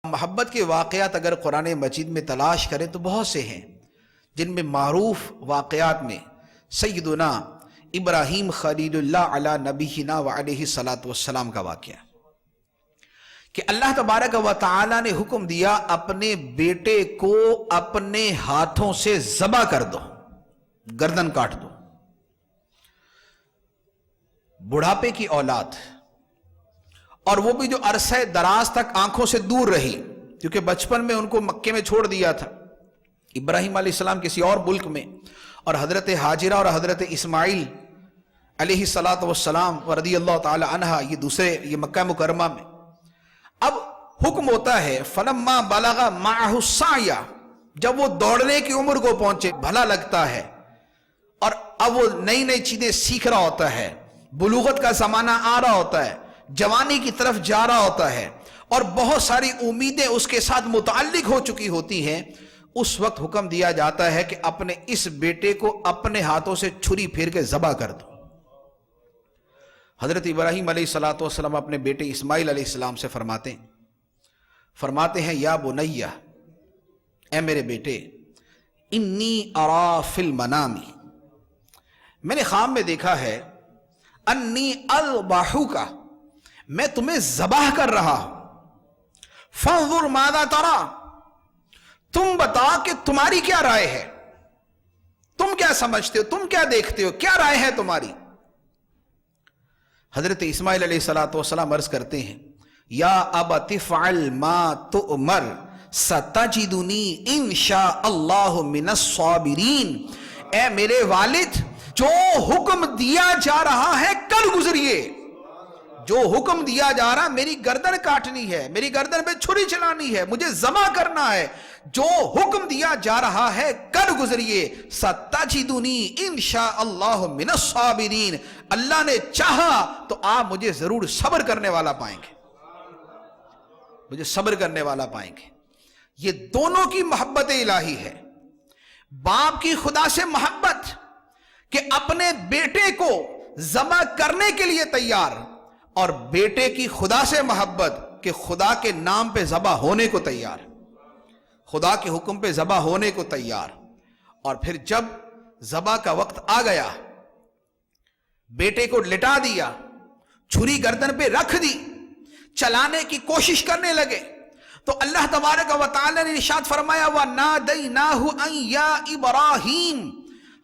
محبت کے واقعات اگر قرآن مجید میں تلاش کریں تو بہت سے ہیں، جن میں معروف واقعات میں سیدنا ابراہیم خلیل اللہ علی نبینا وعلیہ الصلاۃ والسلام کا واقعہ کہ اللہ تبارک و تعالی نے حکم دیا اپنے بیٹے کو اپنے ہاتھوں سے ذبح کر دو، گردن کاٹ دو۔ بڑھاپے کی اولاد، اور وہ بھی جو عرصہ دراز تک آنکھوں سے دور رہی، کیونکہ بچپن میں ان کو مکے میں چھوڑ دیا تھا ابراہیم علیہ السلام کسی اور ملک میں، اور حضرت ہاجرہ اور حضرت اسماعیل علیہ الصلاۃ والسلام رضی اللہ تعالی عنہ یہ مکہ مکرمہ میں۔ اب حکم ہوتا ہے فلما بلغ معہ السعی، جب وہ دوڑنے کی عمر کو پہنچے، بھلا لگتا ہے اور اب وہ نئی نئی چیزیں سیکھ رہا ہوتا ہے، بلوغت کا زمانہ آ رہا ہوتا ہے، جوانی کی طرف جا رہا ہوتا ہے، اور بہت ساری امیدیں اس کے ساتھ متعلق ہو چکی ہوتی ہیں، اس وقت حکم دیا جاتا ہے کہ اپنے اس بیٹے کو اپنے ہاتھوں سے چھری پھیر کے ذبح کر دو۔ حضرت ابراہیم علیہ الصلاۃ والسلام اپنے بیٹے اسماعیل علیہ السلام سے فرماتے ہیں یا بنیہ، اے میرے بیٹے، انی ارا فی المنام، میں نے خواب میں دیکھا ہے، انی اذبحک، میں تمہیں ذبح کر رہا ہوں، فانظر ماذا ترى، تم بتا کہ تمہاری کیا رائے ہے، تم کیا سمجھتے ہو، تم کیا دیکھتے ہو، کیا رائے ہے تمہاری؟ حضرت اسماعیل علیہ الصلاۃ والسلام عرض کرتے ہیں یا ابت افعل ما تؤمر ستجدنی ان شاء اللہ من الصابرین، اے میرے والد، جو حکم دیا جا رہا ہے کل گزریے، جو حکم دیا جا رہا، میری گردن کاٹنی ہے، میری گردن پہ چھری چلانی ہے، مجھے ذبح کرنا ہے، جو حکم دیا جا رہا ہے کل گزریے، ستجدنی انشاء اللہ من الصابرین، اللہ نے چاہا تو آپ مجھے ضرور صبر کرنے والا پائیں گے، مجھے صبر کرنے والا پائیں گے۔ یہ دونوں کی محبت الہی ہے، باپ کی خدا سے محبت کہ اپنے بیٹے کو ذبح کرنے کے لیے تیار، اور بیٹے کی خدا سے محبت کہ خدا کے نام پہ ذبح ہونے کو تیار، خدا کے حکم پہ ذبح ہونے کو تیار۔ اور پھر جب ذبح کا وقت آ گیا، بیٹے کو لٹا دیا، چھری گردن پہ رکھ دی، چلانے کی کوشش کرنے لگے، تو اللہ تبارک و تعالی نے ارشاد فرمایا وَنَادَيْنَاهُ أَن يَا إِبْرَاهِيمُ،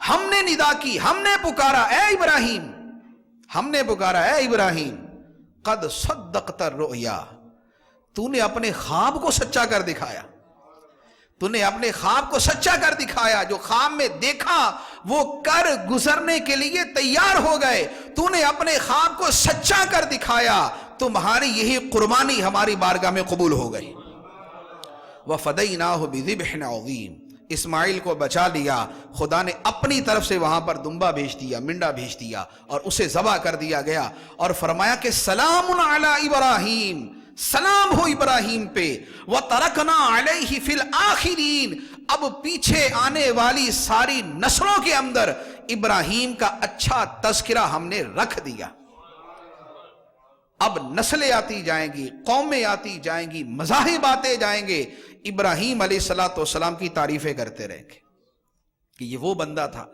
ہم نے ندا کی، ہم نے پکارا، اے ابراہیم، ہم نے پکارا، اے ابراہیم، قد صدقت الرؤیا، تو نے اپنے خواب کو سچا کر دکھایا، تو نے اپنے خواب کو سچا کر دکھایا، جو خواب میں دیکھا وہ کر گزرنے کے لیے تیار ہو گئے، تو نے اپنے خواب کو سچا کر دکھایا، تمہاری یہی قربانی ہماری بارگاہ میں قبول ہو گئی۔ وَفَدَيْنَاهُ بِذِبْحٍ عَظِيمٍ، اسماعیل کو بچا لیا، خدا نے اپنی طرف سے وہاں پر دمبا بھیج دیا، منڈا بھیج دیا، اور اسے ذبح کر دیا گیا، اور فرمایا کہ سلام علی ابراہیم، سلام ہو ابراہیم پہ، وَتَرَكْنَا عَلَيْهِ فِي الْآخِرِينَ، اب پیچھے آنے والی ساری نسلوں کے اندر ابراہیم کا اچھا تذکرہ ہم نے رکھ دیا۔ اب نسلیں آتی جائیں گی، قومیں آتی جائیں گی، مذاہب آتے جائیں گے، ابراہیم علیہ الصلاۃ والسلام کی تعریفیں کرتے رہیں گے کہ یہ وہ بندہ تھا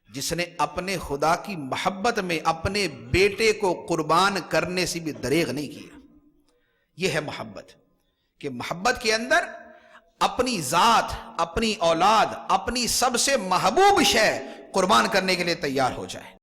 جس نے اپنے خدا کی محبت میں اپنے بیٹے کو قربان کرنے سے بھی دریغ نہیں کیا۔ یہ ہے محبت، کہ محبت کے اندر اپنی ذات، اپنی اولاد، اپنی سب سے محبوب شے قربان کرنے کے لیے تیار ہو جائے۔